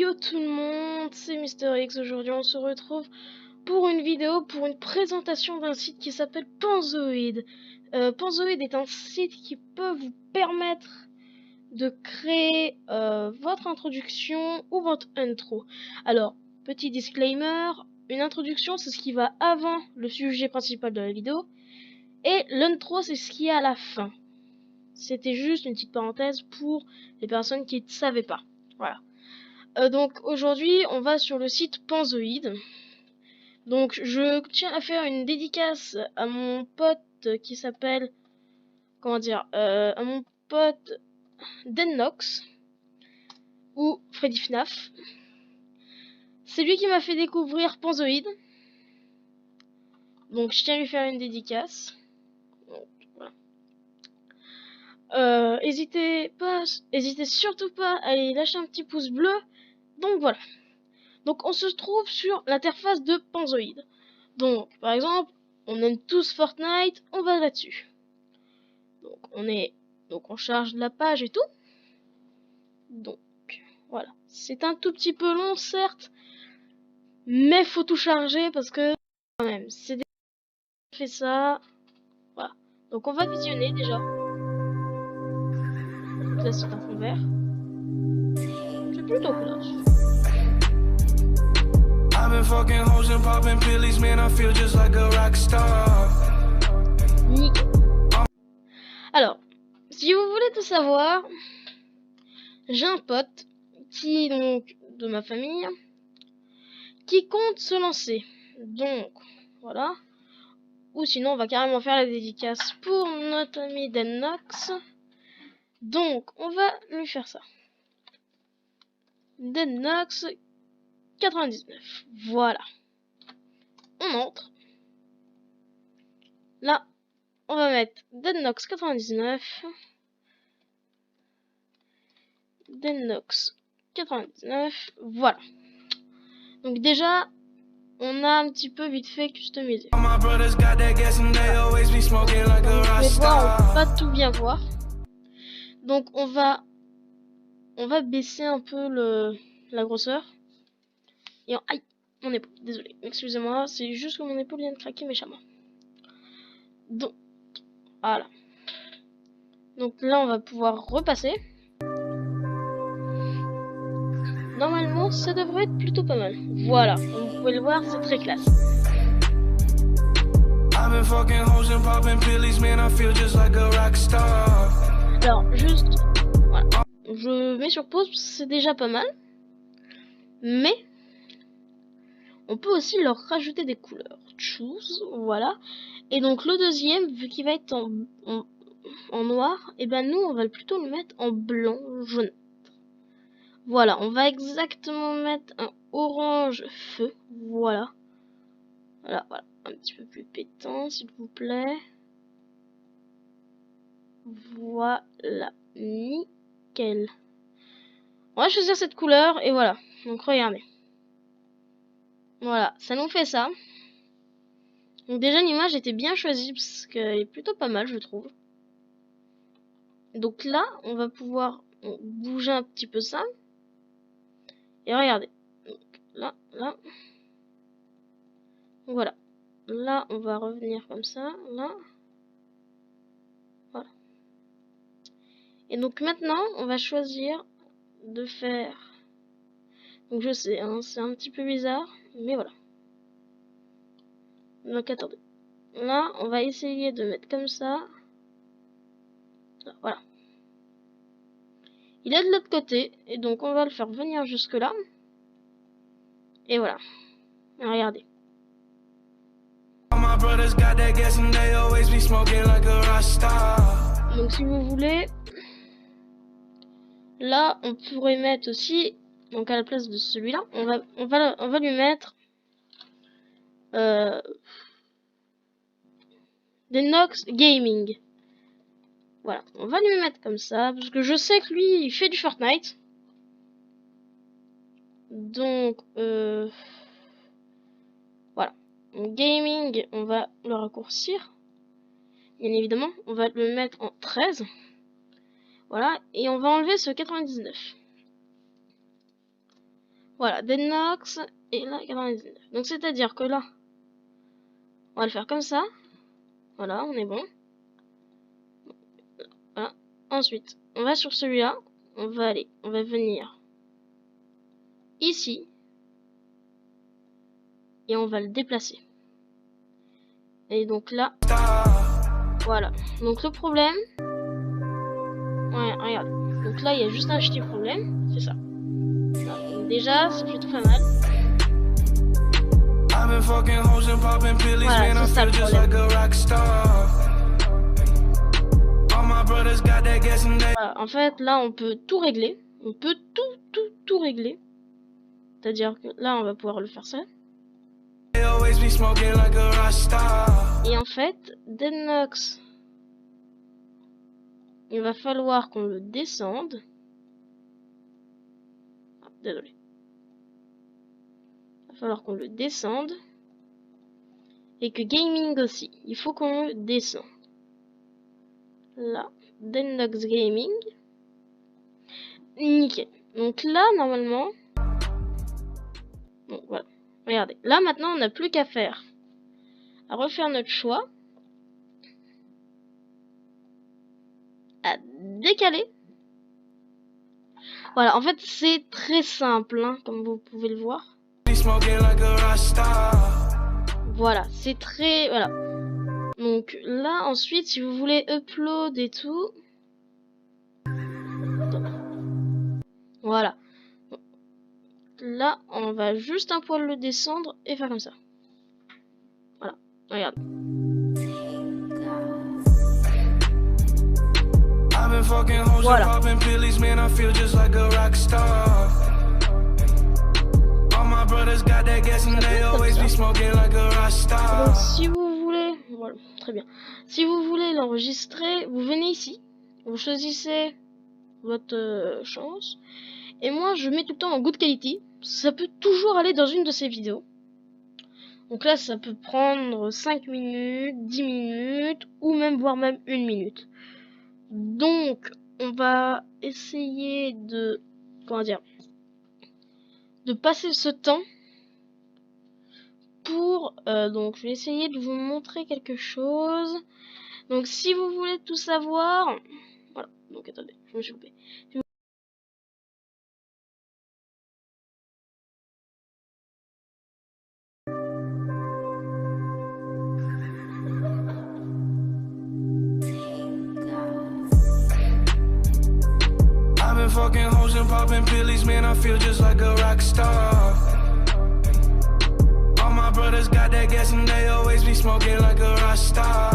Yo tout le monde, c'est Mister X. Aujourd'hui on se retrouve pour une vidéo, pour une présentation d'un site qui s'appelle Panzoid. Panzoid est un site qui peut vous permettre de créer votre introduction ou votre intro. Alors, petit disclaimer, une introduction c'est ce qui va avant le sujet principal de la vidéo, et l'intro c'est ce qui est à la fin. C'était juste une petite parenthèse pour les personnes qui ne savaient pas. Voilà. Donc aujourd'hui on va sur le site Panzoid. Donc je tiens à faire une dédicace à mon pote qui s'appelle, comment dire, à mon pote Dennox ou Freddy FNAF. C'est lui qui m'a fait découvrir Panzoid. Donc je tiens à lui faire une dédicace. Donc, voilà. Hésitez surtout pas à aller lâcher un petit pouce bleu. Donc voilà. Donc on se trouve sur l'interface de Panzoid. Donc par exemple, on aime tous Fortnite, on va là-dessus. Donc on charge la page et tout. Donc voilà, c'est un tout petit peu long certes, mais faut tout charger parce que quand même, c'est déjà fait ça. Voilà. Donc on va visionner déjà. Donc là c'est un fond vert. C'est plutôt classe. Nickel. Alors, si vous voulez tout savoir, j'ai un pote qui donc de ma famille qui compte se lancer. Donc voilà. Ou sinon on va carrément faire la dédicace pour notre ami Dennox. Donc on va lui faire ça. Dennox 99. Voilà. On entre. Là, on va mettre Dennox 99. Dennox 99. Voilà. Donc déjà, on a un petit peu vite fait customisé. Donc, vous pouvez voir, on peut pas tout bien voir. Donc on va baisser un peu la grosseur. Et aïe, mon épaule, désolé, excusez-moi, c'est juste que mon épaule vient de craquer méchamment. Donc, voilà. Donc là, on va pouvoir repasser. Normalement, ça devrait être plutôt pas mal. Voilà, comme vous pouvez le voir, c'est très classe. Alors, juste, voilà. Je mets sur pause, c'est déjà pas mal. Mais, on peut aussi leur rajouter des couleurs. Choose, voilà. Et donc, le deuxième, vu qu'il va être en noir, et ben nous, on va plutôt le mettre en blanc jaune. Voilà, on va exactement mettre un orange feu. Voilà. Voilà, voilà. Un petit peu plus pétant, s'il vous plaît. Voilà. Nickel. On va choisir cette couleur et voilà. Donc, regardez. Voilà, ça nous fait ça. Donc, déjà, l'image était bien choisie parce qu'elle est plutôt pas mal, je trouve. Donc là, on va pouvoir bouger un petit peu ça. Et regardez. Donc, là. Donc, voilà. Là, on va revenir comme ça. Là. Voilà. Et donc maintenant, on va choisir de faire... Donc je sais, hein, c'est un petit peu bizarre, mais voilà. Donc attendez. Là, on va essayer de mettre comme ça. Là, voilà. Il est de l'autre côté, et donc on va le faire venir jusque là. Et voilà. Et regardez. Donc si vous voulez, là on pourrait mettre aussi, donc à la place de celui-là, on va lui mettre Dennox Gaming. Voilà, on va lui mettre comme ça, parce que je sais que lui, il fait du Fortnite. Donc, voilà. Donc, gaming, on va le raccourcir. Bien évidemment, on va le mettre en 13. Voilà, et on va enlever ce 99. Voilà, Denox et là 99. Donc c'est-à-dire que là, on va le faire comme ça. Voilà, on est bon. Voilà. Ensuite, on va sur celui-là. On va venir ici. Et on va le déplacer. Et donc là, voilà. Donc le problème, ouais, regarde. Donc là, il y a juste un petit problème, c'est ça. Donc déjà, c'est plutôt pas mal. Voilà, c'est ça le problème. Voilà, en fait, là, on peut tout régler. On peut tout régler. C'est-à-dire que là, on va pouvoir le faire ça. Et en fait, Denox, il va falloir qu'on le descende. Ah, désolé. Il va falloir qu'on le descende. Et que Gaming aussi. Il faut qu'on le descende. Là, Denox Gaming. Nickel. Donc là, normalement... Bon, voilà. Regardez. Là, maintenant, on n'a plus qu'à faire. À refaire notre choix. À décaler. Voilà, en fait, c'est très simple, hein, comme vous pouvez le voir. Voilà, c'est très... Voilà. Donc là, ensuite, si vous voulez upload et tout... Voilà. Là, on va juste un poil le descendre et faire comme ça. Voilà, regarde. Voilà. Donc, si vous voulez, voilà, très bien. Si vous voulez l'enregistrer, vous venez ici, vous choisissez votre chance. Et moi, je mets tout le temps en good quality. Ça peut toujours aller dans une de ces vidéos. Donc là, ça peut prendre 5 minutes, 10 minutes, ou même, voire même 1 minute. Donc, on va essayer de, comment dire, de passer ce temps pour, donc je vais essayer de vous montrer quelque chose. Donc si vous voulez tout savoir, voilà, donc attendez, je me suis coupé. Fucking hoes and popping pillies, man, I feel just like a rock star. All my brothers got that gas and they always be smoking like a rock star.